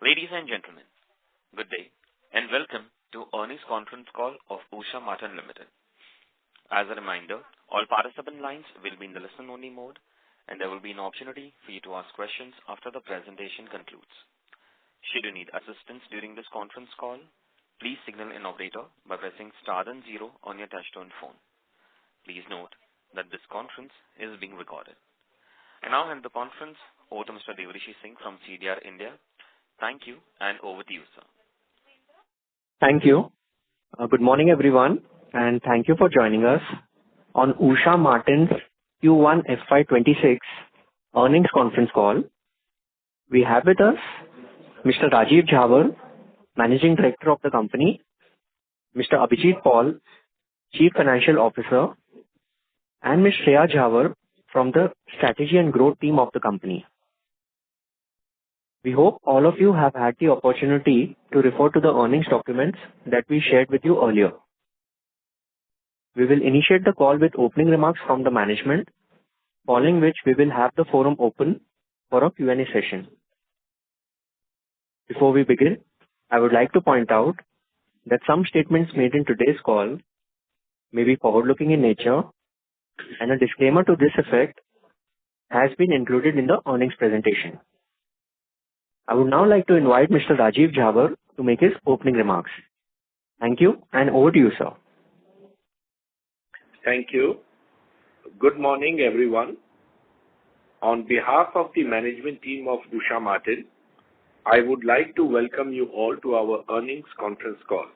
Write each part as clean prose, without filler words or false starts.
Ladies and gentlemen, good day and welcome to earnings conference call of Usha Martin Limited. As a reminder, all participant lines will be in the listen-only mode, and there will be an opportunity for you to ask questions after the presentation concludes. Should you need assistance during this conference call, please signal an operator by pressing star and 0 on your touchtone phone. Please note that this conference is being recorded. I now hand the conference over to Mr. Devrishi Singh from CDR India. Thank you, and over to you, sir. Thank you. Good morning, everyone, and thank you for joining us on Usha Martin's Q1 FY26 earnings conference call. We have with us Mr. Rajiv Jhawar, Managing Director of the company, Mr. Abhijit Paul, Chief Financial Officer, and Ms. Shreya Jhawar from the Strategy and Growth team of the company. We hope all of you have had the opportunity to refer to the earnings documents that we shared with you earlier. We will initiate the call with opening remarks from the management, following which we will have the forum open for a Q&A session. Before we begin, I would like to point out that some statements made in today's call may be forward-looking in nature, and a disclaimer to this effect has been included in the earnings presentation. I would now like to invite Mr. Rajiv Jhawar to make his opening remarks. Thank you, and over to you, sir. Thank you. Good morning, everyone. On behalf of the management team of Usha Martin, I would like to welcome you all to our earnings conference call.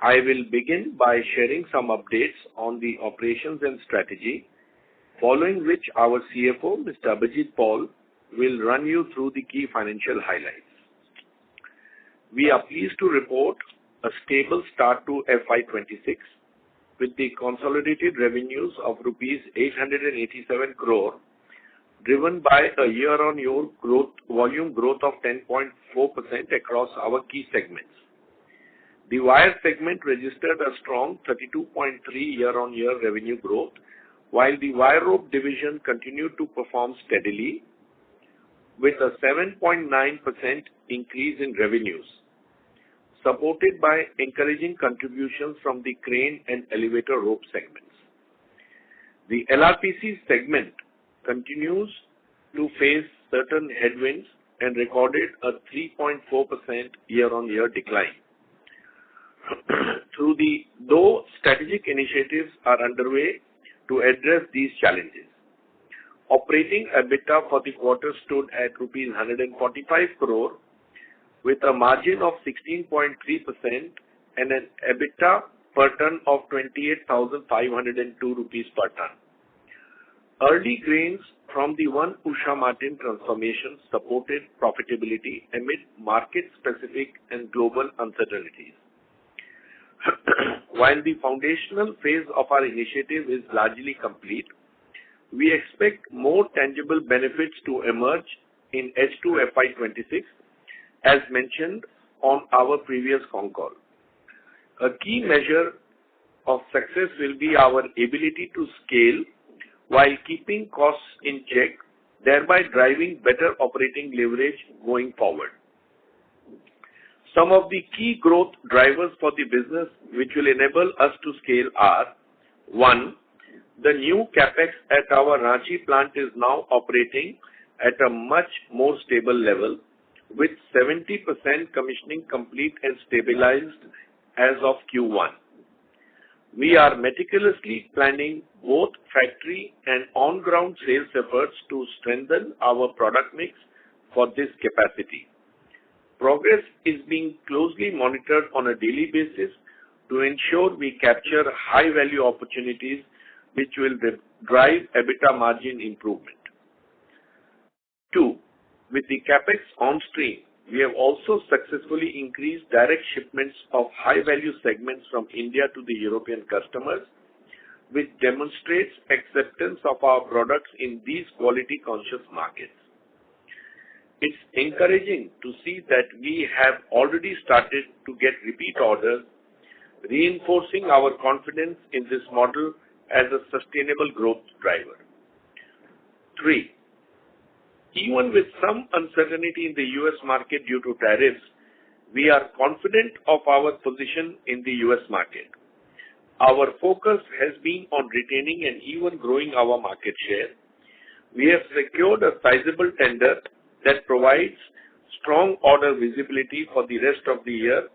I will begin by sharing some updates on the operations and strategy, following which our CFO, Mr. Abhijit Paul, will run you through the key financial highlights. We are pleased to report a stable start to FY26 with the consolidated revenues of rupees 887 crore, driven by a year-on-year volume growth of 10.4% across our key segments. The wire segment registered a strong 32.3 year-on-year revenue growth, while the wire rope division continued to perform steadily with a 7.9% increase in revenues, supported by encouraging contributions from the crane and elevator rope segments. The LRPC segment continues to face certain headwinds and recorded a 3.4% year-on-year decline. Though strategic initiatives are underway to address these challenges. Operating EBITDA for the quarter stood at rupees 145 crore with a margin of 16.3% and an EBITDA per ton of 28,502 rupees per ton. Early gains from the One Usha Martin transformation supported profitability amid market-specific and global uncertainties. While the foundational phase of our initiative is largely complete, we expect more tangible benefits to emerge in H2 FY26, as mentioned on our previous Concall. A key measure of success will be our ability to scale while keeping costs in check, thereby driving better operating leverage going forward. Some of the key growth drivers for the business which will enable us to scale are: 1. The new capex at our Ranchi plant is now operating at a much more stable level, with 70% commissioning complete and stabilized as of Q1. We are meticulously planning both factory and on-ground sales efforts to strengthen our product mix for this capacity. Progress is being closely monitored on a daily basis to ensure we capture high-value opportunities which will drive EBITDA margin improvement. 2. With the capex on stream, we have also successfully increased direct shipments of high-value segments from India to the European customers, which demonstrates acceptance of our products in these quality-conscious markets. It's encouraging to see that we have already started to get repeat orders, reinforcing our confidence in this model as a sustainable growth driver. 3. Even with some uncertainty in the U.S. market due to tariffs, we are confident of our position in the U.S. market. Our focus has been on retaining and even growing our market share. We have secured a sizable tender that provides strong order visibility for the rest of the year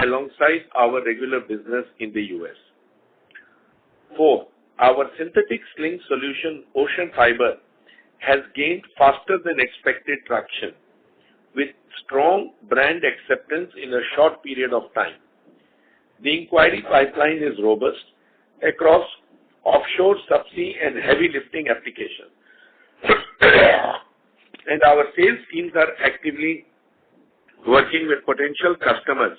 alongside our regular business in the U.S. 4. Our synthetic sling solution, Ocean Fiber, has gained faster than expected traction with strong brand acceptance in a short period of time. The inquiry pipeline is robust across offshore, subsea, and heavy lifting applications. And our sales teams are actively working with potential customers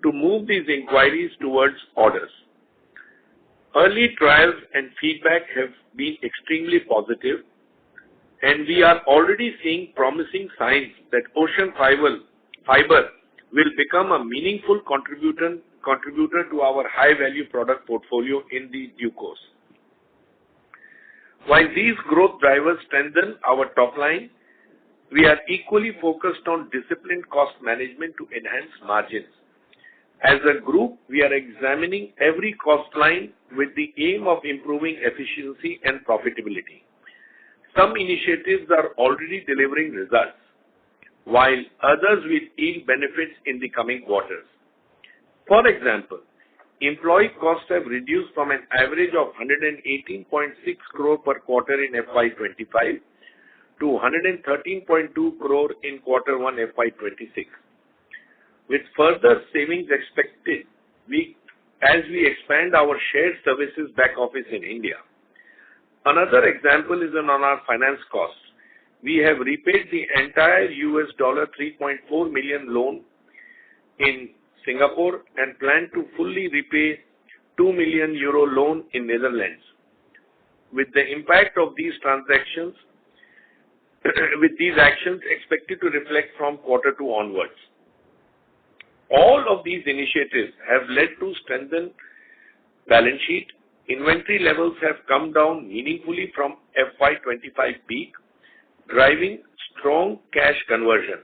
to move these inquiries towards orders. Early trials and feedback have been extremely positive, and we are already seeing promising signs that Ocean Fiber will become a meaningful contributor to our high-value product portfolio in the due course. While these growth drivers strengthen our top line, we are equally focused on disciplined cost management to enhance margins. As a group, we are examining every cost line with the aim of improving efficiency and profitability. Some initiatives are already delivering results, while others will yield benefits in the coming quarters. For example, employee costs have reduced from an average of 118.6 crore per quarter in FY25 to 113.2 crore in Q1 FY26. With further savings expected as we expand our shared services back office in India. Another example is on our finance costs. We have repaid the entire $3.4 million loan in Singapore and plan to fully repay €2 million loan in Netherlands. With the impact of these transactions, with these actions expected to reflect from Q2 onwards. All of these initiatives have led to strengthened balance sheet. Inventory levels have come down meaningfully from FY25 peak, driving strong cash conversion.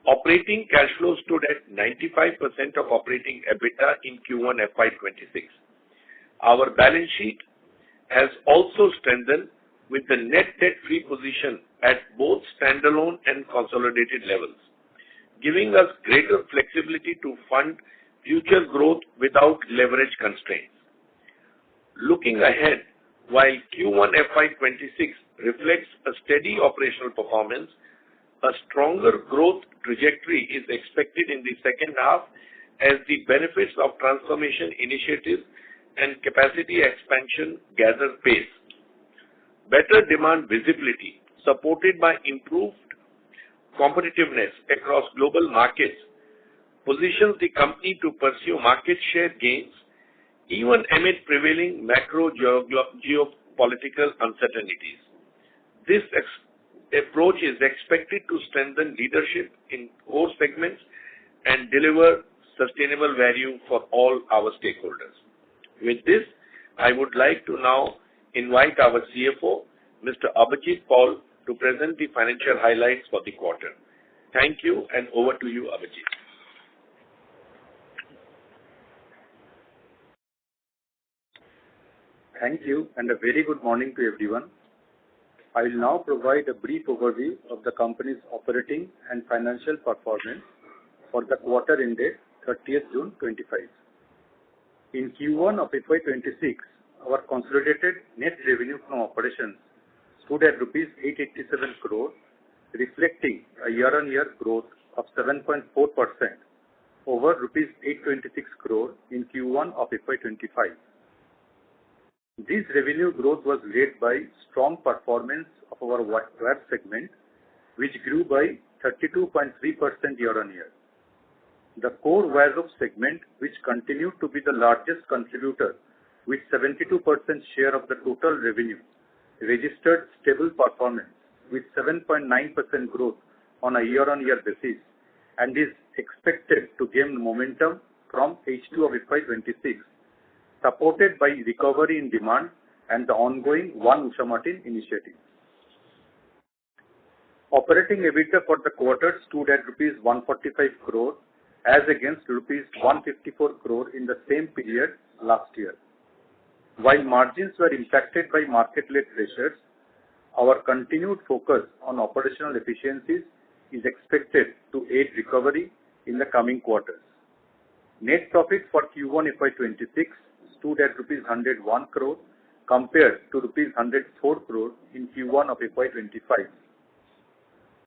Operating cash flow stood at 95% of operating EBITDA in Q1 FY26. Our balance sheet has also strengthened with the net debt-free position at both standalone and consolidated levels, giving us greater flexibility to fund future growth without leverage constraints. Looking ahead, while Q1 FY26 reflects a steady operational performance, a stronger growth trajectory is expected in the second half as the benefits of transformation initiatives and capacity expansion gather pace. Better demand visibility, supported by improved competitiveness across global markets, positions the company to pursue market share gains even amid prevailing macro geopolitical uncertainties. This approach is expected to strengthen leadership in core segments and deliver sustainable value for all our stakeholders. With this, I would like to now invite our CFO, Mr. Abhijit Paul, to present the financial highlights for the quarter. Thank you, and over to you, Abhijit. Thank you, and a very good morning to everyone. I will now provide a brief overview of the company's operating and financial performance for the quarter ended 30th June 25. In Q1 of FY26, our consolidated net revenue from operations stood at rupees 887 crore, reflecting a year-on-year growth of 7.4% over rupees 826 crore in Q1 of FY25. This revenue growth was led by strong performance of our wire segment, which grew by 32.3% year-on-year. The core wire rope segment, which continued to be the largest contributor with 72% share of the total revenue, registered stable performance with 7.9% growth on a year-on-year basis and is expected to gain momentum from H2 of FY26, supported by recovery in demand and the ongoing One Usha Martin initiative. Operating EBITDA for the quarter stood at rupees 145 crore as against rupees 154 crore in the same period last year. While margins were impacted by market-led pressures, our continued focus on operational efficiencies is expected to aid recovery in the coming quarters. Net profit for Q1 FY26 stood at rupees 101 crore compared to rupees 104 crore in Q1 of FY25.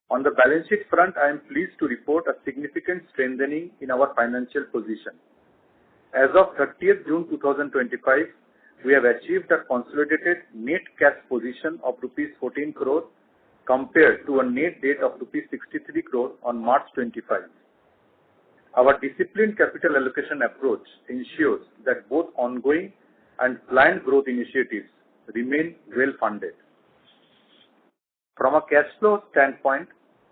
On the balance sheet front, I am pleased to report a significant strengthening in our financial position. As of 30th June 2025, we have achieved a consolidated net cash position of rupees 14 crore compared to a net debt of rupees 63 crore on March 25. Our disciplined capital allocation approach ensures that both ongoing and planned growth initiatives remain well funded. From a cash flow standpoint,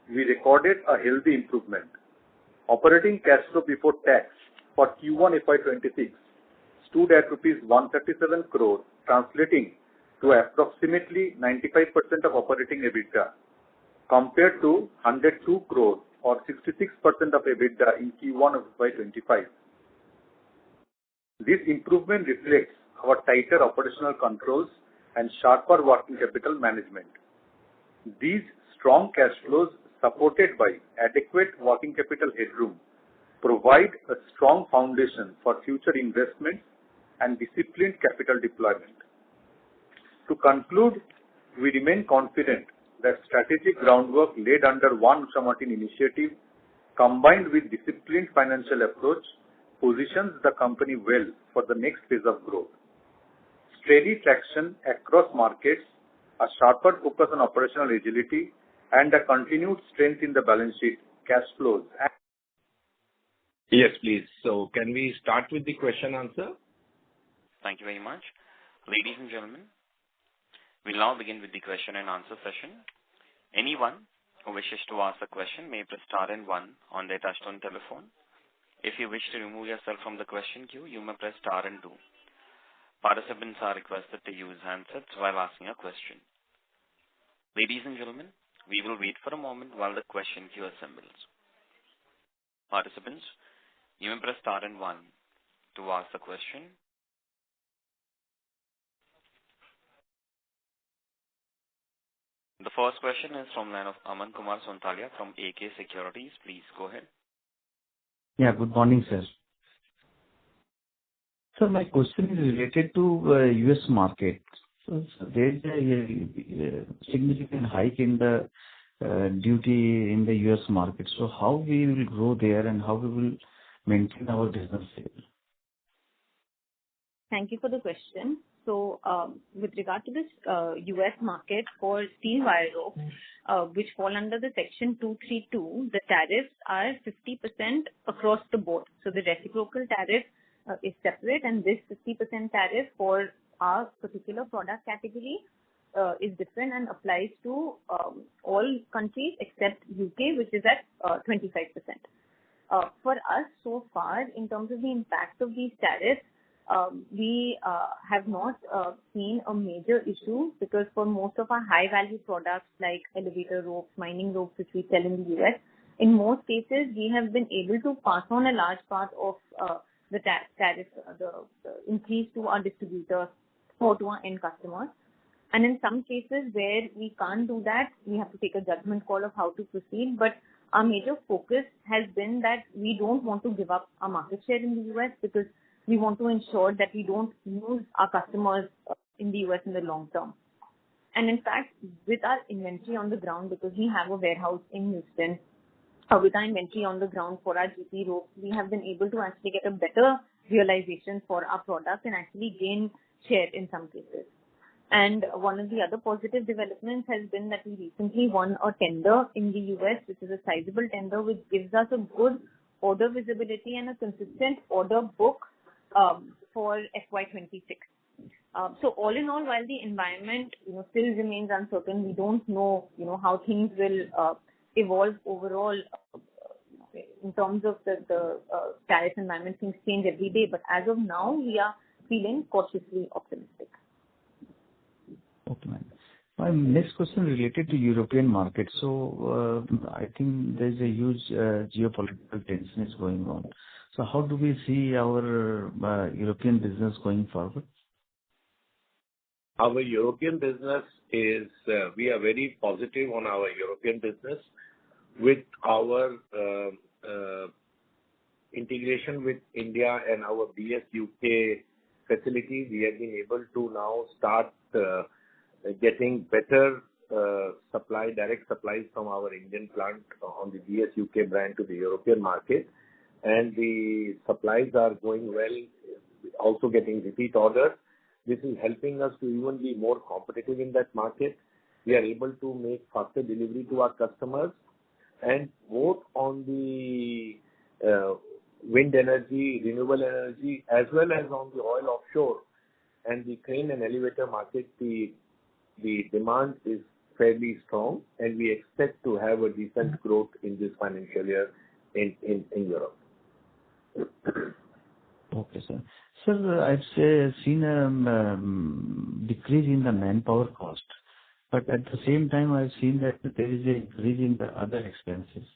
we recorded a healthy improvement. Operating cash flow before tax for Q1 FY26 stood at rupees 137 crore, translating to approximately 95% of operating EBITDA, compared to 102 crore or 66% of EBITDA in Q1 of FY25. This improvement reflects our tighter operational controls and sharper working capital management. These strong cash flows, supported by adequate working capital headroom, provide a strong foundation for future investments and disciplined capital deployment. To conclude, we remain confident that strategic groundwork laid under One Usha Martin initiative, combined with disciplined financial approach, positions the company well for the next phase of growth. Steady traction across markets, a sharper focus on operational agility, and a continued strength in the balance sheet, cash flows. Yes, please. So can we start with the question answer? Thank you very much. Ladies and gentlemen, we'll now begin with the question and answer session. Anyone who wishes to ask a question may press star and one on their touchtone telephone. If you wish to remove yourself from the question queue, you may press star and two. Participants are requested to use handsets while asking a question. Ladies and gentlemen, we will wait for a moment while the question queue assembles. Participants, you may press star and one to ask the question. The first question is from the line of Aman Kumar Sontalia from AK Securities. Please go ahead. Yeah, good morning, sir. So my question is related to US market. So there is a significant hike in the duty in the US market. So how we will grow there and how we will maintain our business there? Thank you for the question. So, with regard to this US market for steel wire ropes, which fall under the Section 232, the tariffs are 50% across the board. So the reciprocal tariff is separate, and this 50% tariff for our particular product category is different and applies to all countries except UK, which is at 25%. For us, so far, in terms of the impact of these tariffs, we have not seen a major issue, because for most of our high value products like elevator ropes, mining ropes, which we sell in the US, in most cases we have been able to pass on a large part of the tariff, the increase to our distributors or to our end customers. And in some cases where we can't do that, we have to take a judgment call of how to proceed. But our major focus has been that we don't want to give up our market share in the US, because we want to ensure that we don't lose our customers in the US in the long term. And in fact, with our inventory on the ground, because we have a warehouse in Houston, with our inventory on the ground for our GP ropes, we have been able to actually get a better realization for our products and actually gain share in some cases. And one of the other positive developments has been that we recently won a tender in the US, which is a sizable tender, which gives us a good order visibility and a consistent order book for FY26. So all in all, while the environment still remains uncertain, we don't know how things will evolve overall in terms of the tariff environment. Things change every day, but as of now, we are feeling cautiously optimistic. Okay, ma'am. My next question related to European market. So, I think there's a huge geopolitical tension is going on. So how do we see our European business going forward? Our European business is, we are very positive on our European business. With our integration with India and our BS UK facility, we have been able to now start getting better direct supplies from our Indian plant on the BS UK brand to the European market. And the supplies are going well, also getting repeat orders. This is helping us to even be more competitive in that market. We are able to make faster delivery to our customers, and both on the wind energy, renewable energy, as well as on the oil offshore and the crane and elevator market, the demand is fairly strong, and we expect to have a decent growth in this financial year in Europe. Okay, sir. Sir, I've seen a decrease in the manpower cost, but at the same time, I've seen that there is an increase in the other expenses.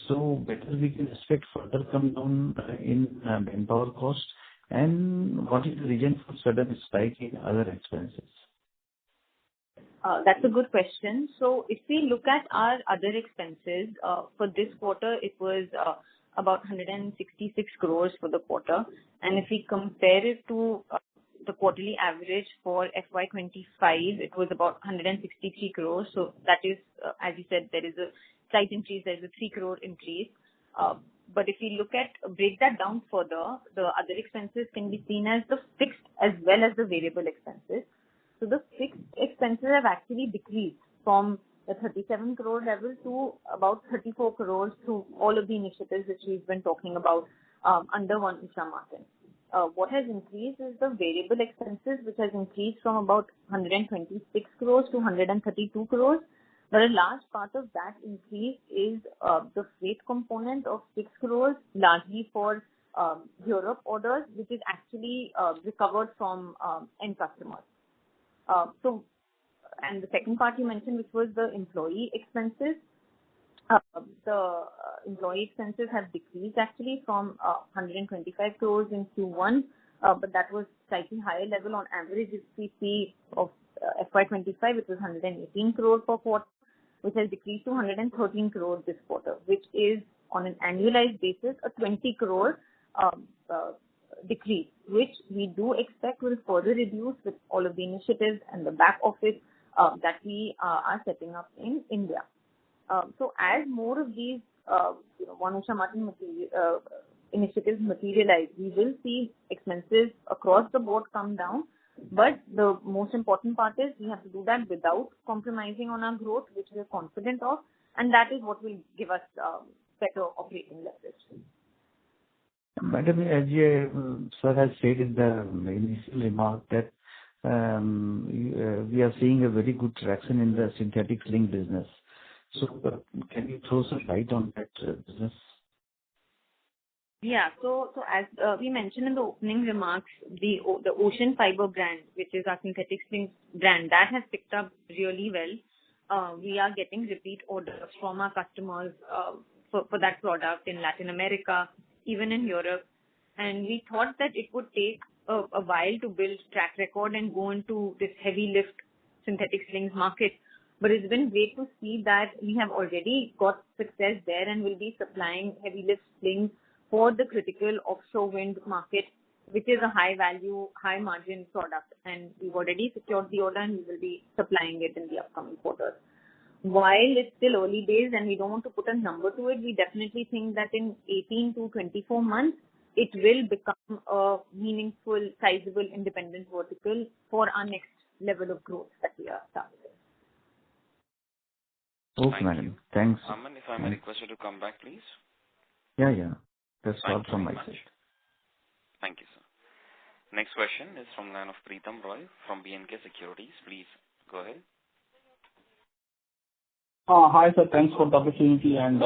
So whether we can expect further come down in manpower cost, and what is the reason for sudden spike in other expenses? That's a good question. So if we look at our other expenses, for this quarter, it was about 166 crores for the quarter. And if we compare it to the quarterly average for FY25, it was about 163 crores. So that is, as you said, there is a slight increase. There is a 3 crore increase. But if we break that down further, the other expenses can be seen as the fixed as well as the variable expenses. So the fixed expenses have actually decreased from the 37 crore level to about 34 crores through all of the initiatives which we've been talking about under One Usha Martin. What has increased is the variable expenses, which has increased from about 126 crores to 132 crores. But a large part of that increase is the freight component of 6 crores, largely for Europe orders, which is actually recovered from end customers. And the second part you mentioned, which was the employee expenses. The employee expenses have decreased actually from 125 crores in Q1, but that was slightly higher level on average. If we see of FY25, it was 118 crores per quarter, which has decreased to 113 crores this quarter, which is on an annualized basis a 20 crore decrease, which we do expect will further reduce with all of the initiatives and the back office that we are setting up in India. So as more of these One Usha Martin initiatives materialize, we will see expenses across the board come down. But the most important part is we have to do that without compromising on our growth, which we are confident of, and that is what will give us better operating leverage. Madam, as you, sir has said in the initial remark that we are seeing a very good traction in the synthetic sling business. So can you throw some light on that business? Yeah. So as we mentioned in the opening remarks, the Ocean Fiber brand, which is our synthetic sling brand, that has picked up really well. We are getting repeat orders from our customers for that product in Latin America, even in Europe. And we thought that it would take a while to build track record and go into this heavy lift synthetic slings market. But it's been great to see that we have already got success there and will be supplying heavy lift slings for the critical offshore wind market, which is a high value, high margin product. And we've already secured the order and we will be supplying it in the upcoming quarters. While it's still early days and we don't want to put a number to it, we definitely think that in 18 to 24 months, it will become a meaningful, sizable, independent vertical for our next level of growth that we are targeting. Okay, madam. Thanks. Aman, if I may request you to come back, please. Yeah. That's all from my side. Thank you, sir. Next question is from the line of Preetham Roy from B&K Securities. Please go ahead. Hi, sir. Thanks for the opportunity and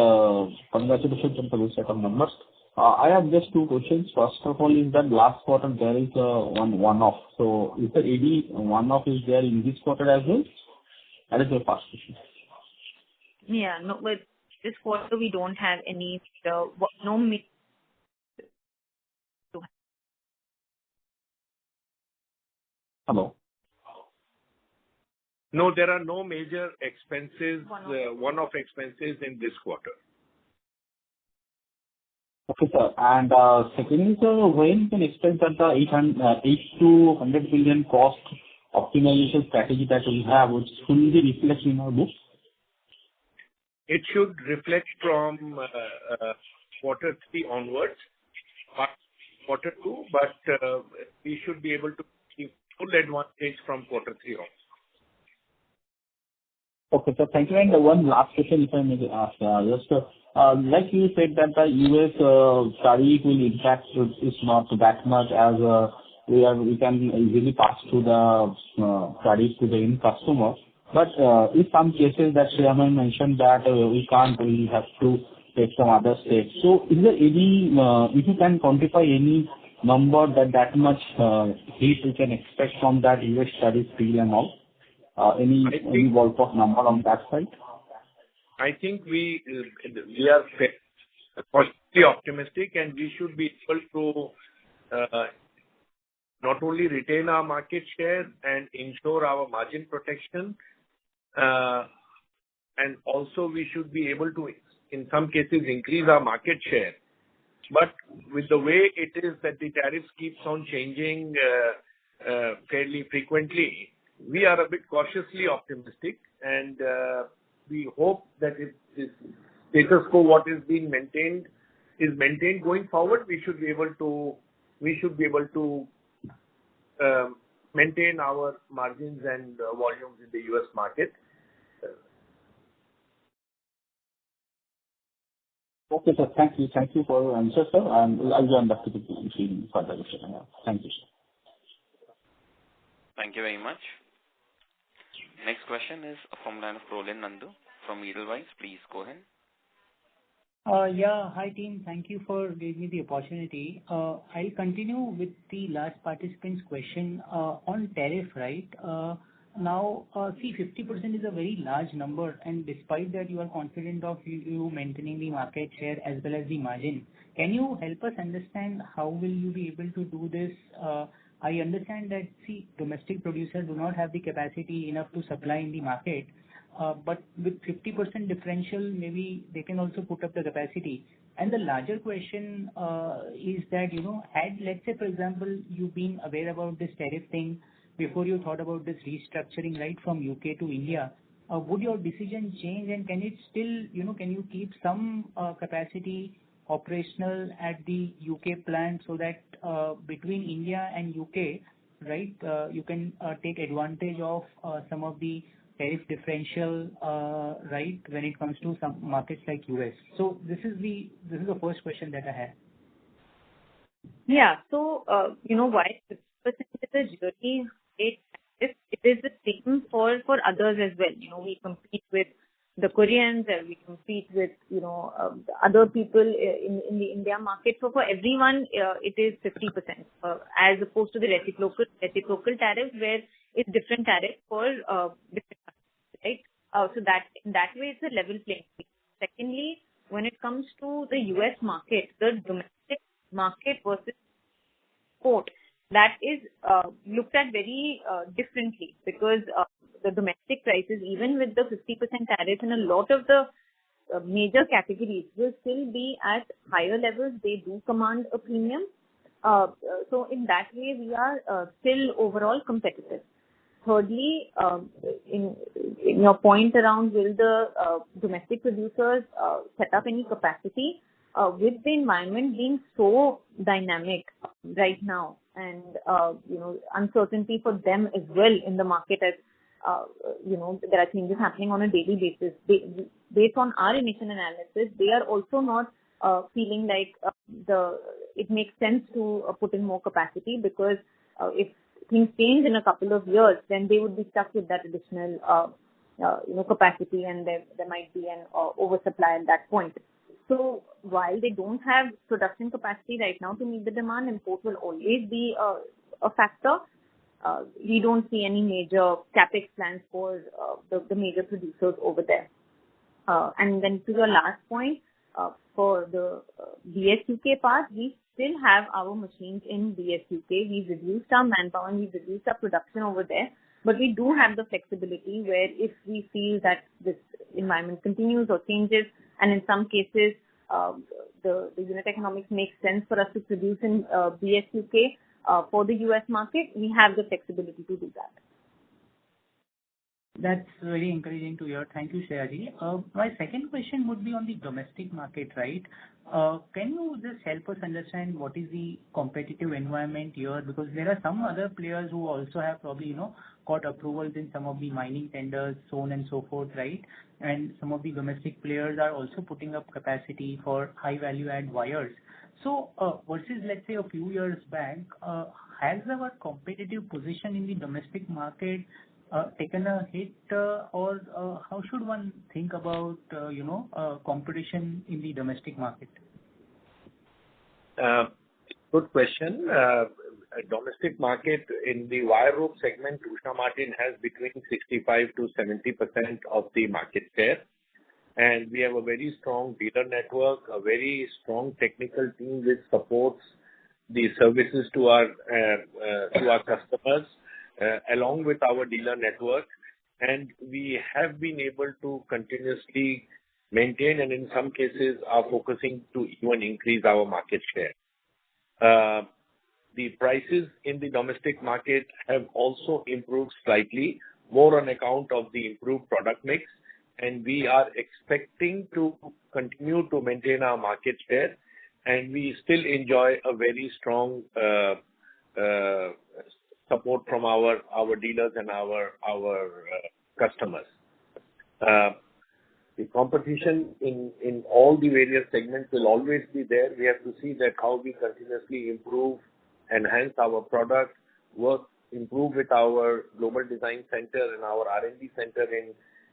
congratulations on the good set of numbers. I have just two questions. First of all, is that last quarter there is one-off. So is there any one-off is there in this quarter as well? That is my first question. Yeah, no, but this quarter we don't have any, no meet to Hello. No, there are no major expenses, One-off. one-off expenses in this quarter. Okay, sir. And secondly, sir, when you can expect that the 8 to 100 billion cost optimization strategy that we have, which fully reflects in our books? It should reflect from quarter 3 onwards, quarter 2, but we should be able to give full advantage from quarter 3 on. Okay, sir. Thank you. And one last question, if I may ask. Just like you said that the U.S. tariff will impact is not that much as we can easily pass through the tariff to the end customer. But in some cases that Chairman mentioned that we can't, we have to take some other steps. So is there any, if you can quantify any number that much hit we can expect from that U.S. tariff deal and all? Any ballpark number on that side? I think we are cautiously optimistic, and we should be able to not only retain our market share and ensure our margin protection, and also we should be able to, in some cases, increase our market share. But with the way it is that the tariffs keeps on changing fairly frequently, we are a bit cautiously optimistic, and we hope that if this status quo, what is being maintained, is maintained going forward, we should be able to maintain our margins and volumes in the U.S. market. Okay, sir. Thank you. Thank you for your answer, sir. And I'll join back to the team for the question. Thank you, sir. Thank you very much. Next question is from line of Prolin Nandu from Edelweiss. Please go ahead. Yeah. Hi, team. Thank you for giving me the opportunity. I'll continue with the last participant's question on tariff, right? Now, see, 50% is a very large number, and despite that, you are confident of you maintaining the market share as well as the margin. Can you help us understand how will you be able to do this? I understand that, see, domestic producers do not have the capacity enough to supply in the market, but with 50% differential, maybe they can also put up the capacity. And the larger question is that, had, let's say, for example, you been aware about this tariff thing before you thought about this restructuring, right, from UK to India, would your decision change, and can it still, can you keep some capacity operational at the UK plant so that between India and UK, right, you can take advantage of some of the tariff differential, right, when it comes to some markets like US? So this is the first question that I had. Yeah. So, why 50% is a really great tariff, it is the same for others as well. We compete with the Koreans, and we compete with, other people in the India market. So for everyone, it is 50%, as opposed to the reciprocal tariff, where it's different tariff for different countries, right? So that way it's a level playing field. Secondly, when it comes to the US market, the domestic market versus export, that is looked at very differently, because the domestic prices, even with the 50% tariff in a lot of the major categories, will still be at higher levels. They do command a premium. So in that way, we are still overall competitive. Thirdly, in your point around will the domestic producers set up any capacity, with the environment being so dynamic right now, and uncertainty for them as well in the market, as there are changes happening on a daily basis. Based on our initial analysis, they are also not feeling like it makes sense to put in more capacity, because if things change in a couple of years, then they would be stuck with that additional capacity, and there might be an oversupply at that point. So while they don't have production capacity right now to meet the demand, import will always be a factor. we don't see any major capex plans for the major producers over there. And then to your last point, for the BSUK part, we still have our machines in BSUK. We've reduced our manpower and we've reduced our production over there. But we do have the flexibility where if we feel that this environment continues or changes, and in some cases the unit economics makes sense for us to produce in BSUK for the US market, we have the flexibility to do that. That's very encouraging to hear. Thank you, Shreyaji. My second question would be on the domestic market, right? Can you just help us understand what is the competitive environment here? Because there are some other players who also have probably, got approvals in some of the mining tenders, so on and so forth, right? And some of the domestic players are also putting up capacity for high value add wires. So versus, let's say, a few years back, has our competitive position in the domestic market taken a hit, or how should one think about, competition in the domestic market? Good question. Domestic market in the wire rope segment, Usha Martin has between 65 to 70% of the market share. And we have a very strong dealer network, a very strong technical team which supports the services to our customers, along with our dealer network. And we have been able to continuously maintain, and in some cases are focusing to even increase our market share. The prices in the domestic market have also improved slightly, more on account of the improved product mix, and we are expecting to continue to maintain our market share, and we still enjoy a very strong support from our dealers and our customers. The competition in all the various segments will always be there. We have to see that how we continuously improve, enhance our product, improve with our global design center and our R&D center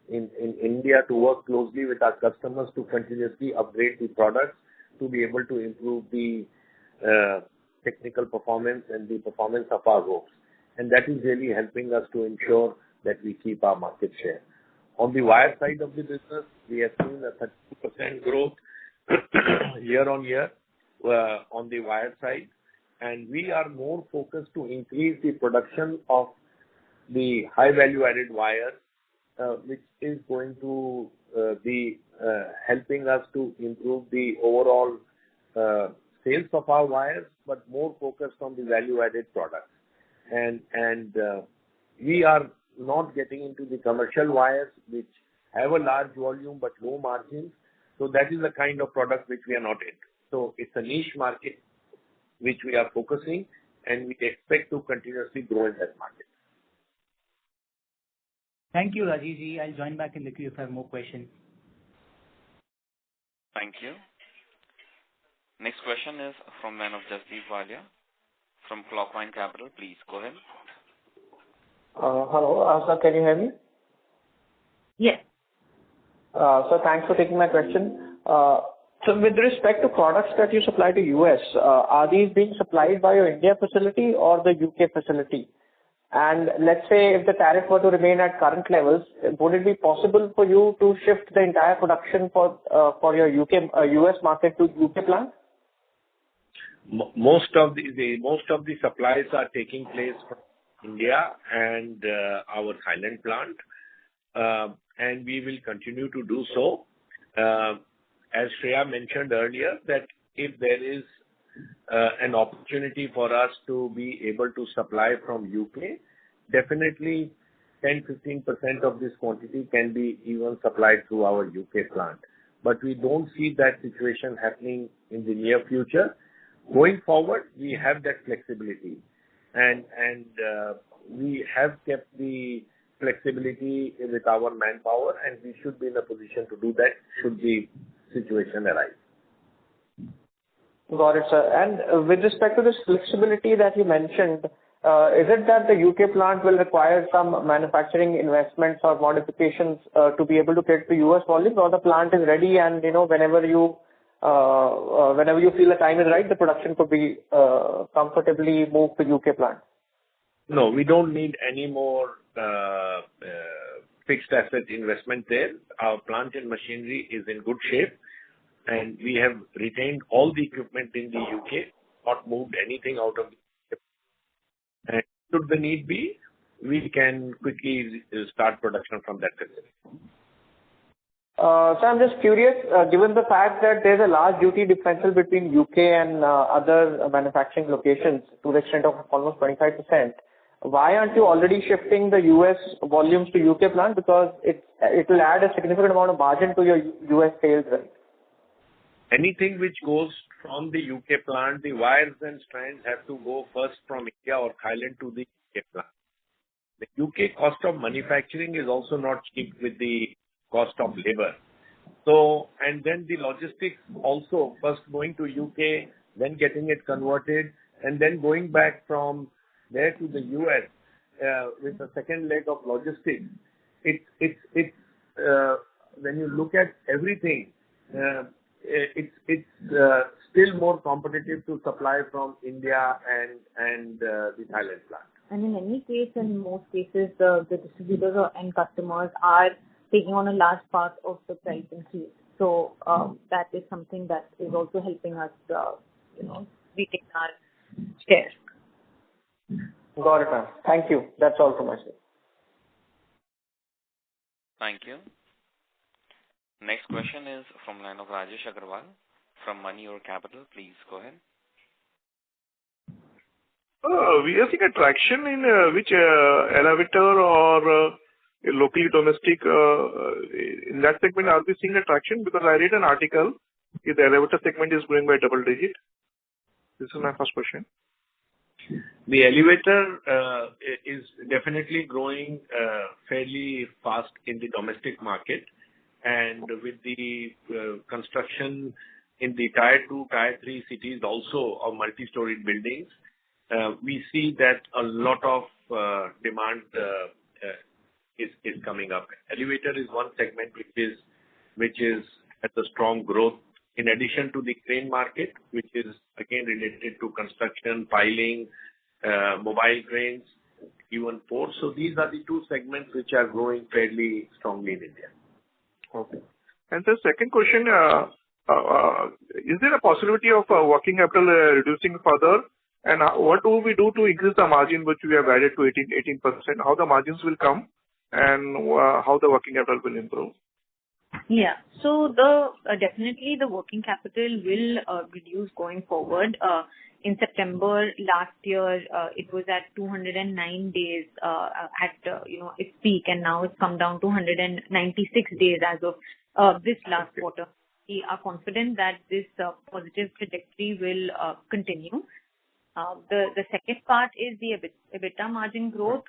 in India to work closely with our customers to continuously upgrade the products to be able to improve the technical performance and the performance of our ropes. And that is really helping us to ensure that we keep our market share. On the wire side of the business, we have seen a 30% growth year on year on the wire side. And we are more focused to increase the production of the high value added wires, which is going to be helping us to improve the overall sales of our wires, but more focused on the value added products. And we are not getting into the commercial wires, which have a large volume but low margins. So that is the kind of product which we are not in. So it's a niche market which we are focusing, and we expect to continuously grow in that market. Thank you, Rajeevji. I'll join back in the queue if I have more questions. Thank you. Next question is from man of Jasdeep Walia from Clockvine Capital. Please go ahead. Hello, sir, can you hear me? Yes. So thanks for taking my question. So with respect to products that you supply to US, are these being supplied by your India facility or the UK facility? And let's say if the tariff were to remain at current levels, would it be possible for you to shift the entire production for your US market to UK plant? Most of the supplies are taking place from India and our Thailand plant, and we will continue to do so. As Shreya mentioned earlier, that if there is an opportunity for us to be able to supply from UK, definitely 10-15% of this quantity can be even supplied through our UK plant. But we don't see that situation happening in the near future. Going forward, we have that flexibility, and we have kept the flexibility with our manpower, and we should be in a position to do that should the situation arise. Got it, sir. And with respect to this flexibility that you mentioned, is it that the UK plant will require some manufacturing investments or modifications to be able to get to US volumes, or the plant is ready and whenever you feel the time is right, the production could be comfortably moved to UK plant? No, we don't need any more fixed asset investment there. Our plant and machinery is in good shape, and we have retained all the equipment in the U.K., not moved anything out of the U.K. And should the need be, we can quickly start production from that facility. So I'm just curious, given the fact that there's a large duty differential between U.K. and other manufacturing locations to the extent of almost 25%, why aren't you already shifting the U.S. volumes to U.K. plant? Because it will add a significant amount of margin to your U.S. sales, right? Anything which goes from the U.K. plant, the wires and strands have to go first from India or Thailand to the U.K. plant. The U.K. cost of manufacturing is also not cheap with the cost of labor. So, and then the logistics also, first going to U.K., then getting it converted, and then going back from there to the U.S. With the second leg of logistics. It's when you look at everything, it's still more competitive to supply from India and the Thailand plant. And in any case, in most cases, the distributors and customers are taking on a large part of the price increase. So that is something that is also helping us, retain our share. Got it, ma'am. Thank you. That's all from my side. Thank you. Next question is from line of Rajesh Agarwal from Money or Capital. Please go ahead. We are seeing a traction in which elevator or locally domestic in that segment. Are we seeing a traction? Because I read an article if the elevator segment is growing by double digit. This is my first question. The elevator is definitely growing fairly fast in the domestic market, and with the construction in the Tier 2, Tier 3 cities also of multi-storied buildings, we see that a lot of demand is coming up. Elevator is one segment which is at a strong growth. In addition to the crane market, which is again related to construction, piling, mobile cranes, even ports. So these are the two segments which are growing fairly strongly in India. Okay. And the second question, is there a possibility of working capital reducing further? And what do we do to increase the margin which we have added to 18%? How the margins will come and how the working capital will improve? Yeah. So definitely the working capital will reduce going forward. In September last year, it was at 209 days at its peak, and now it's come down to 196 days as of this last quarter. We are confident that this positive trajectory will continue. The second part is the EBITDA margin growth.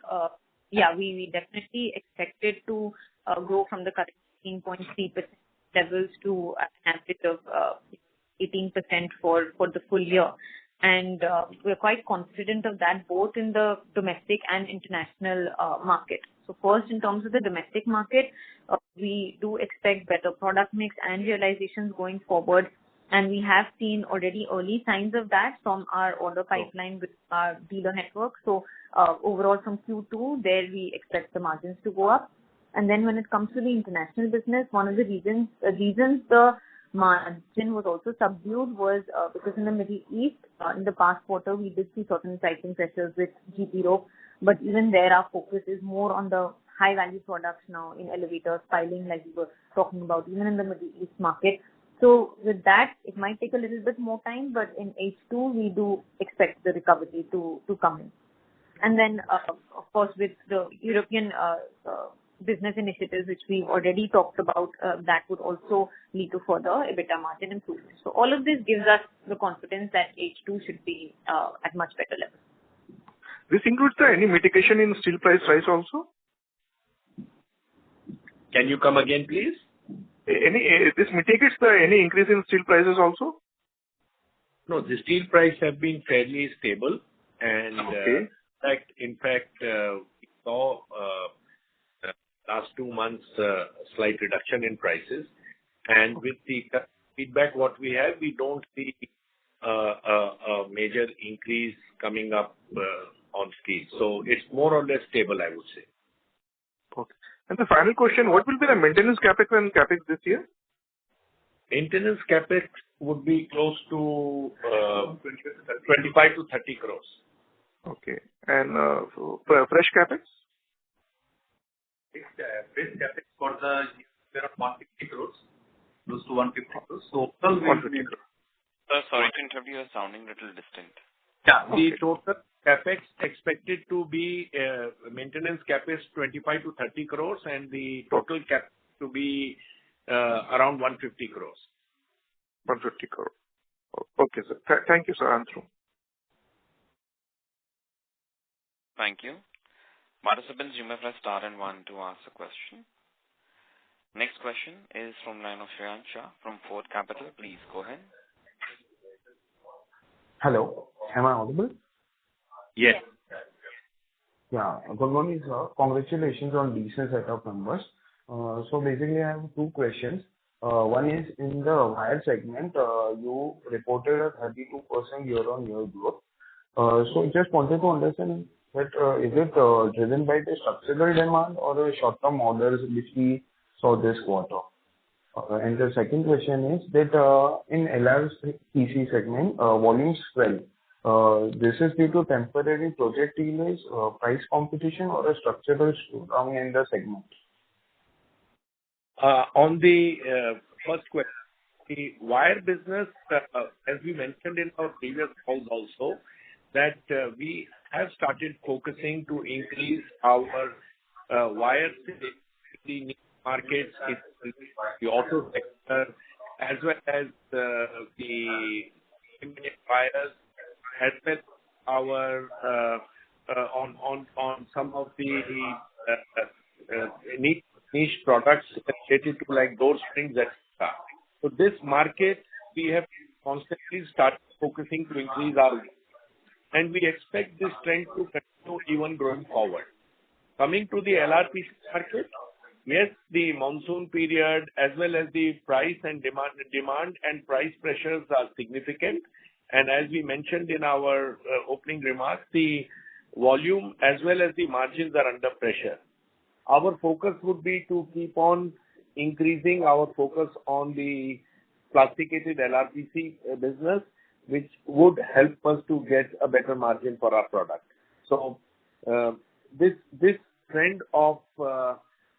We definitely expect it to grow from the current 18.3% levels to an average of 18% for the full year. And we're quite confident of that both in the domestic and international market. So first, in terms of the domestic market, we do expect better product mix and realizations going forward. And we have seen already early signs of that from our order pipeline with our dealer network. So overall from Q2, there we expect the margins to go up. And then when it comes to the international business, one of the reasons the margin was also subdued was because in the Middle East, in the past quarter, we did see certain pricing pressures with GP rope. But even there, our focus is more on the high value products now in elevators, piling, like we were talking about, even in the Middle East market. So with that, it might take a little bit more time, but in H2, we do expect the recovery to come in. And then, of course, with the European business initiatives, which we've already talked about, that would also lead to further EBITDA margin improvement. So all of this gives us the confidence that H2 should be at much better levels. This includes any mitigation in steel price rise also? Can you come again, please? This mitigates any increase in steel prices also? No, the steel price have been fairly stable, and in fact, we saw last 2 months slight reduction in prices, and with the feedback what we have, we don't see a major increase coming up on steel. So it's more or less stable, I would say. Okay. And the final question, what will be the maintenance CapEx and CapEx this year? Maintenance CapEx would be close to 25 to 30 crores. Okay. And fresh CapEx? Base CapEx for the year of 150 crores, close to 150 crores. So total 150 crores. Sir, sorry to interrupt you. You're sounding a little distant. Yeah, the Okay. total CapEx expected to be maintenance CapEx 25 to 30 crores and the total CapEx to be around 150 crores. 150 crores. Okay, sir. Thank you, sir. I'm through. Thank you. Participants, you may press star and one to ask a question. Next question is from line of Shreyansh Shah from Fort Capital. Please go ahead. Hello, am I audible? Yes. Yeah. Good morning, sir. Congratulations on decent set of numbers. So basically, I have two questions. One is in the wire segment, you reported a 32% year-on-year growth. So just wanted to understand that, is it driven by the structural demand or the short-term orders which we saw this quarter? And the second question is that, in LRPC segment, volumes fell. This is due to temporary project delays, price competition, or a structural slowdown in the segment? On the first question, the wire business, as we mentioned in our previous calls also, that we have started focusing to increase our wire in the niche markets, in the auto sector, as well as the wires, as well our on some of the niche products related to like door springs, etc. So this market, we have constantly started focusing to increase our, and we expect this trend to continue even going forward. Coming to the LRPC market, yes, the monsoon period as well as the price and demand and price pressures are significant. And as we mentioned in our opening remarks, the volume as well as the margins are under pressure. Our focus would be to keep on increasing our focus on the plasticated LRPC business, which would help us to get a better margin for our product. So this trend of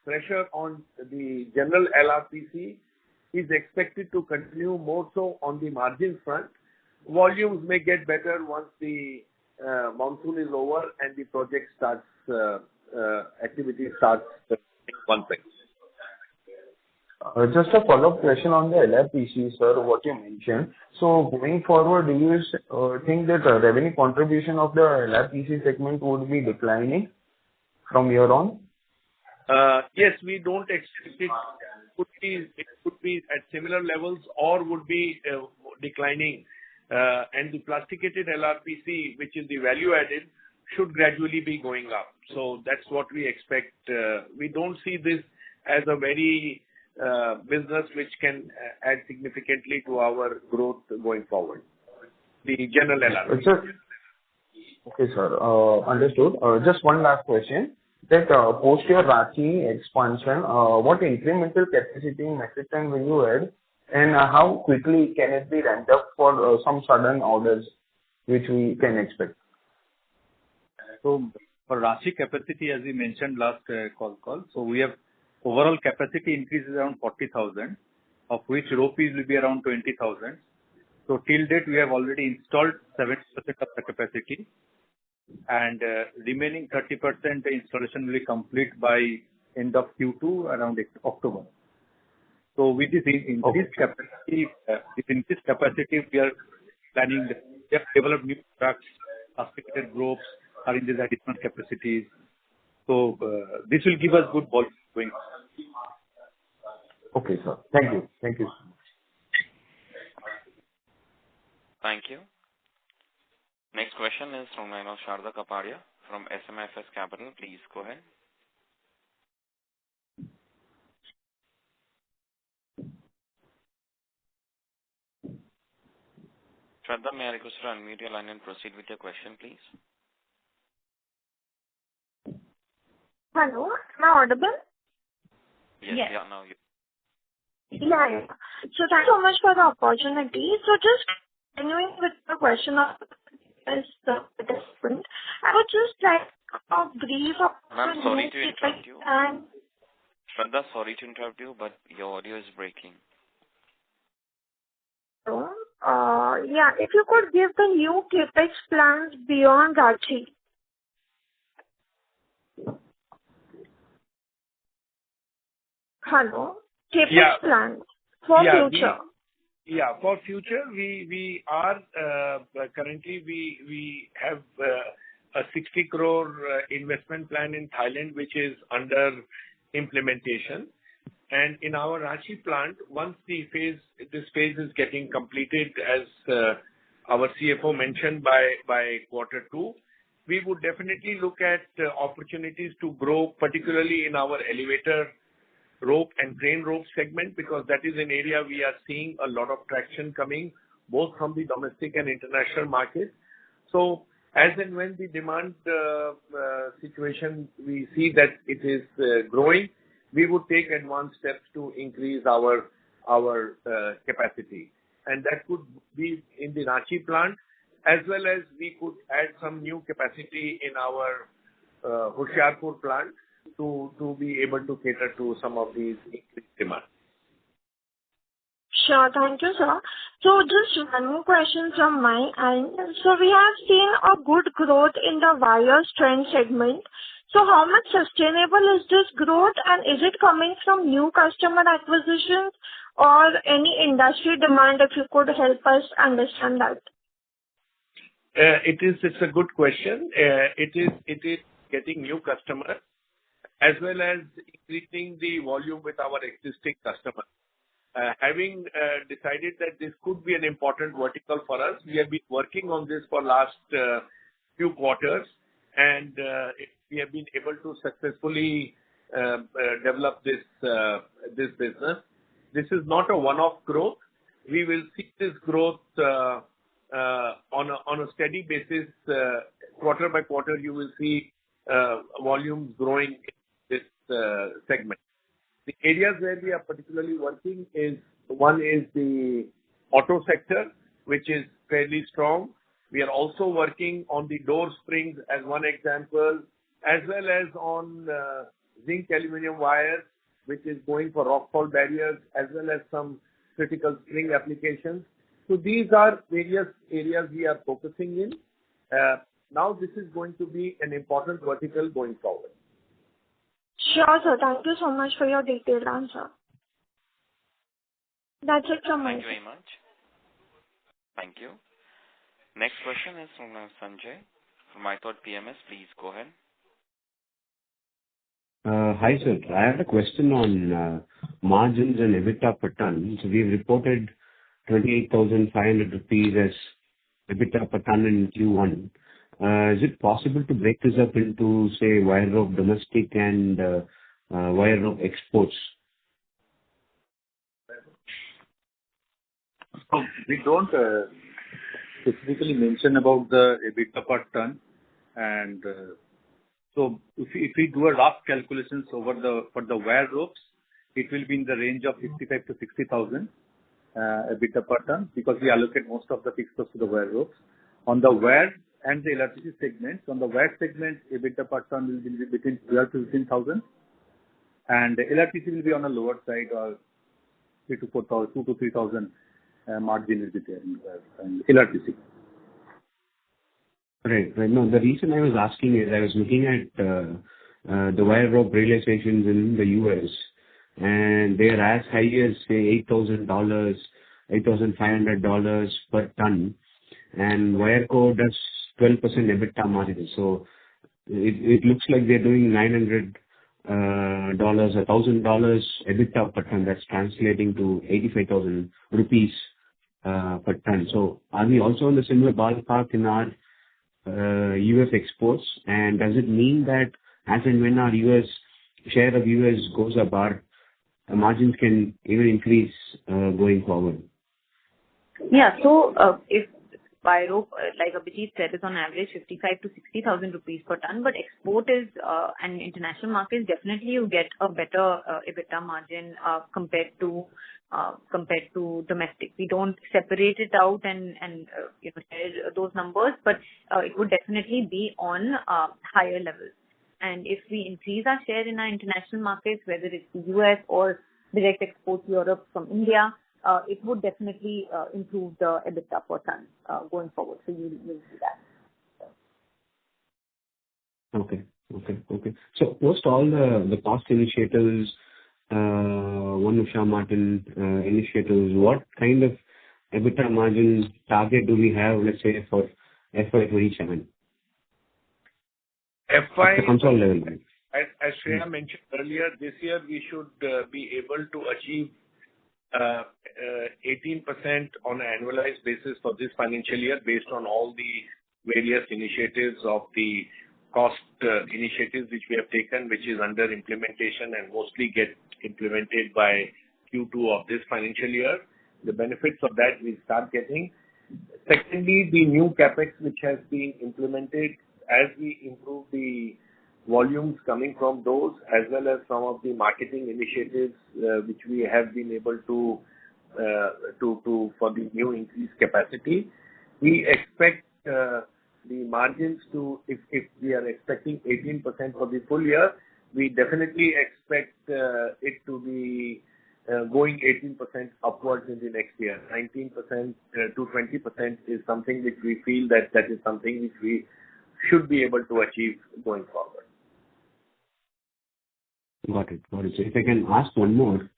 pressure on the general LRPC is expected to continue more so on the margin front. Volumes may get better once the monsoon is over and the project starts, activity starts one thing. Just a follow-up question on the LRPC, sir, what you mentioned. So going forward, do you think that revenue contribution of the LRPC segment would be declining from here on? Yes, we don't expect it. It could be at similar levels or would be declining. And the plasticated LRPC, which is the value added, should gradually be going up. So that's what we expect. We don't see this as a very business which can add significantly to our growth going forward. The general LRPC. Okay, sir. Understood. Just one last question. That post your Ranchi expansion, what incremental capacity in metric ton will you add, and how quickly can it be ramped up for some sudden orders which we can expect? So for Ranchi capacity, as we mentioned last call, so we have overall capacity increases around 40,000, of which ropes will be around 20,000. So till date, we have already installed 70% of the capacity, and remaining 30% installation will be complete by end of Q2 around October. So with this increased capacity, we are planning. We have developed new products, plasticated ropes are in these additional capacities. So this will give us good volume going. Okay, sir. Thank you. Thank you. Thank you. Next question is from line of Sharda Kapadia from SMIFS Capital. Please go ahead. Shraddha, may I request you to unmute your line and proceed with your question, please? Hello, am I audible? Yes. Yeah, now you. Yeah. So thank you so much for the opportunity. So just continuing with the question of is the participant, I would just like a brief of Ma'am, the sorry new to interrupt you. and Shraddha, sorry to interrupt you, but your audio is breaking. yeah, if you could give the new capex plans beyond Ranchi. Hello, capex plans for future. For future, we are currently we have a 60 crore investment plan in Thailand, which is under implementation. And in our Ranchi plant, once this phase is getting completed, as our CFO mentioned by quarter 2, we would definitely look at opportunities to grow, particularly in our elevator rope and crane rope segment, because that is an area we are seeing a lot of traction coming, both from the domestic and international market. So as and when the demand situation, we see that it is growing, we would take advanced steps to increase our capacity. And that could be in the Ranchi plant, as well as we could add some new capacity in our Hoshiarpur plant to be able to cater to some of these increased demand. Sure, thank you, sir. So just one more question from my end. So we have seen a good growth in the wire strength segment. So how much sustainable is this growth, and is it coming from new customer acquisitions or any industry demand? If you could help us understand that. It's a good question. It is getting new customers as well as increasing the volume with our existing customers. Having decided that this could be an important vertical for us, we have been working on this for last few quarters, and we have been able to successfully develop this business. This is not a one-off growth. We will see this growth on a steady basis. Quarter by quarter, you will see volumes growing in this segment. The areas where we are particularly working is, one is the auto sector, which is fairly strong. We are also working on the door springs as one example, as well as on zinc aluminum wires, which is going for rockfall barriers, as well as some critical spring applications. So these are various areas we are focusing in. Now this is going to be an important vertical going forward. Sure, sir. Thank you so much for your detailed answer. That's it from my side. Thank you very much. Thank you. Next question is from Sanjay from iThought PMS. Please go ahead. Hi, sir. I had a question on margins and EBITDA per ton. So we've reported 28,500 rupees as EBITDA per ton in Q1. Is it possible to break this up into, say, wire rope domestic and wire rope exports? We don't specifically mention about the EBITDA per ton, and so if we do a rough calculations for the wire ropes, it will be in the range of 55 to 60,000 EBITDA per ton, because we allocate most of the fixed costs to the wire ropes. On the wire and the LRPC segments, on the wire segment, EBITDA per ton will be between 12 to 15,000, and the LRPC will be on the lower side, or 3 to 4,000, 2 to 3,000 margin will be there in LRPC. Right. No, the reason I was asking is I was looking at the wire rope realizations in the US, and they are as high as, say, $8,000, $8,500 per ton, and Wireco does 12% EBITDA margin. So it looks like they're doing $900, $1,000 EBITDA per ton. That's translating to 85,000 rupees per ton. So are we also in the similar ballpark in our US exports? And does it mean that as and when our US share of US goes up, our margins can even increase going forward? Yeah. So if wire rope, like Abhijit said, is on average 55 to 60,000 rupees per ton, but export is and international markets, definitely you get a better EBITDA margin compared to domestic. We don't separate it out and share those numbers, but it would definitely be on higher levels. And if we increase our share in our international markets, whether it's the US or direct exports Europe from India, it would definitely improve the EBITDA per ton going forward. So you'll see that. Okay. So post all the cost initiatives, One Usha Martin initiatives, what kind of EBITDA margin target do we have, let's say, for FY27? At the Concall level. As Shreya mentioned earlier, this year we should be able to achieve 18% on an annualized basis for this financial year based on all the various initiatives of the cost initiatives which we have taken, which is under implementation and mostly get implemented by Q2 of this financial year. The benefits of that we start getting. Secondly, the new capex which has been implemented, as we improve the volumes coming from those, as well as some of the marketing initiatives which we have been able to for the new increased capacity. We expect the margins to, if we are expecting 18% for the full year, we definitely expect it to be going 18% upwards in the next year. 19% to 20% is something which we feel that is something which we should be able to achieve going forward. Got it. So if I can ask one more.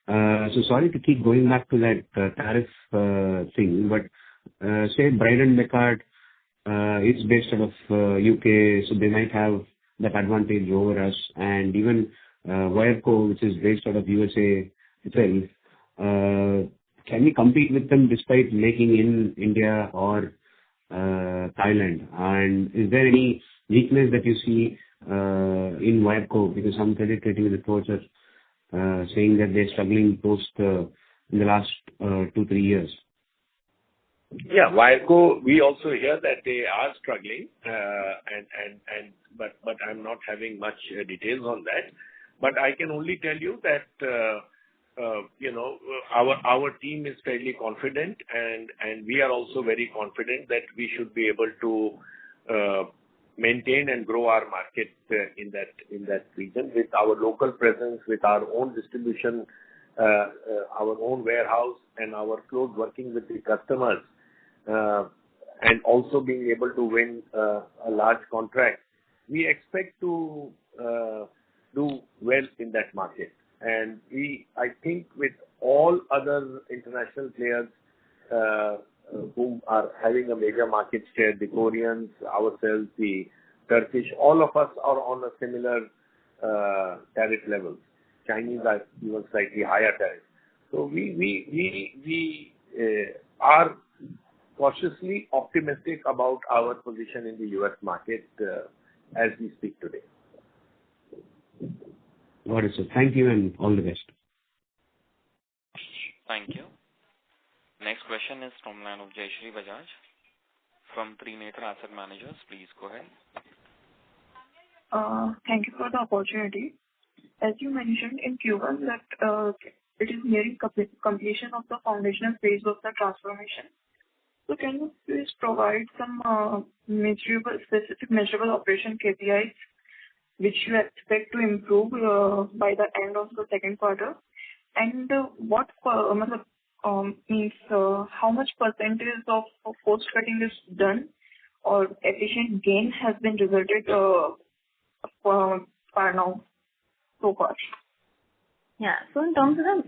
So sorry to keep going back to that tariff thing, but say Bride & Decode is based out of UK, so they might have that advantage over us, and even Wireco, which is based out of USA itself, can we compete with them despite making in India or Thailand? And is there any weakness that you see in Wireco? Because some credit rating reports are saying that they're struggling post in the last 2-3 years. Yeah, Wireco, we also hear that they are struggling, but I'm not having much details on that. But I can only tell you that our team is fairly confident, and we are also very confident that we should be able to maintain and grow our market in that region with our local presence, with our own distribution, our own warehouse, and our close working with the customers, and also being able to win a large contract. We expect to do well in that market. And I think with all other international players who are having a major market share, the Koreans, ourselves, the Turkish, all of us are on a similar tariff levels. Chinese are even slightly higher tariff. So we are cautiously optimistic about our position in the US market as we speak today. Got it, sir. Thank you and all the best. Thank you. Next question is from line of Jayshree Bajaj from Trinetra Asset Managers. Please go ahead. Thank you for the opportunity. As you mentioned in Q1 that it is nearing completion of the foundational phase of the transformation. So can you please provide some specific measurable operation KPIs which you expect to improve by the end of the second quarter? And what means how much percentage of cost cutting is done or efficient gain has been resulted for now so far? Yeah. So in terms of the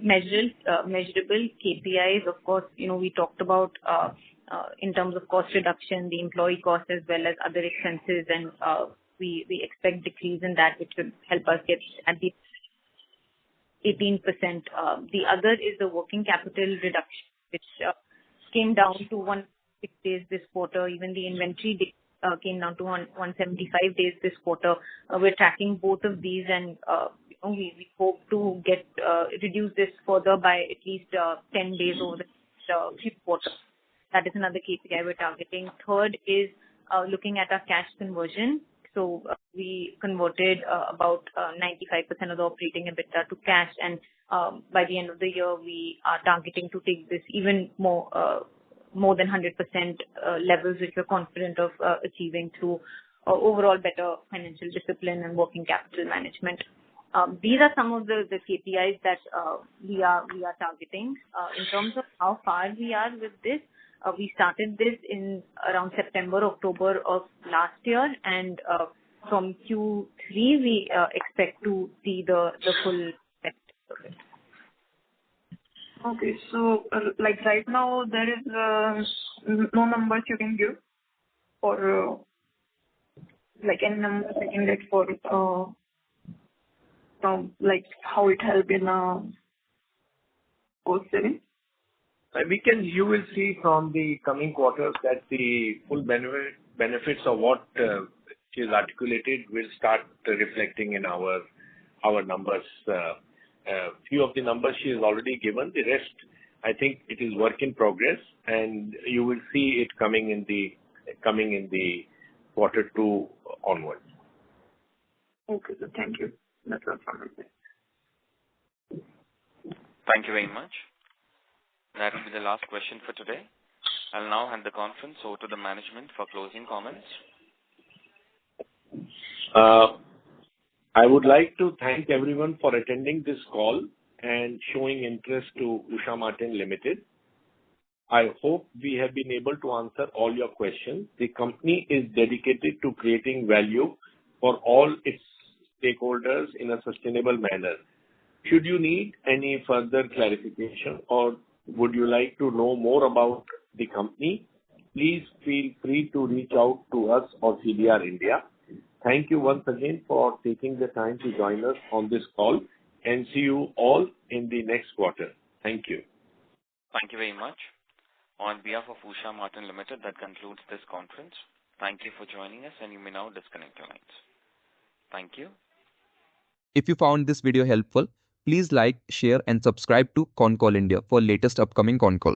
measurable KPIs, of course, we talked about in terms of cost reduction, the employee cost as well as other expenses, and we expect decrease in that, which would help us get at the 18%. The other is the working capital reduction, which came down to 106 days this quarter. Even the inventory days came down to 175 days this quarter. We're tracking both of these, and we hope to reduce this further by at least 10 days over the few quarters. That is another KPI we're targeting. Third is looking at our cash conversion. So we converted about 95% of the operating EBITDA to cash, and by the end of the year, we are targeting to take this even more than 100% levels, which we're confident of achieving through overall better financial discipline and working capital management. These are some of the KPIs that we are targeting. In terms of how far we are with this, we started this in around September, October of last year, and from Q3 we expect to see the full effect of it. Okay, so like right now there is no numbers you can give, or like any numbers I can get for like how it helped in cost saving? You will see from the coming quarters that the full benefits of what is articulated will start reflecting in our numbers. Few of the numbers she has already given. The rest, I think it is work in progress, and you will see it coming in the quarter 2 onwards. Okay, so thank you. That's all from my side. Thank you very much. That will be the last question for today. I'll now hand the conference over to the management for closing comments. I would like to thank everyone for attending this call and showing interest to Usha Martin Limited. I hope we have been able to answer all your questions. The company is dedicated to creating value for all its stakeholders in a sustainable manner. Should you need any further clarification or would you like to know more about the company, please feel free to reach out to us or CDR India. Thank you once again for taking the time to join us on this call, and see you all in the next quarter. Thank you. Thank you very much. On behalf of Usha Martin Limited, that concludes this conference. Thank you for joining us, and you may now disconnect your lines. Thank you. If you found this video helpful, please like, share and subscribe to Concall India for latest upcoming Concall.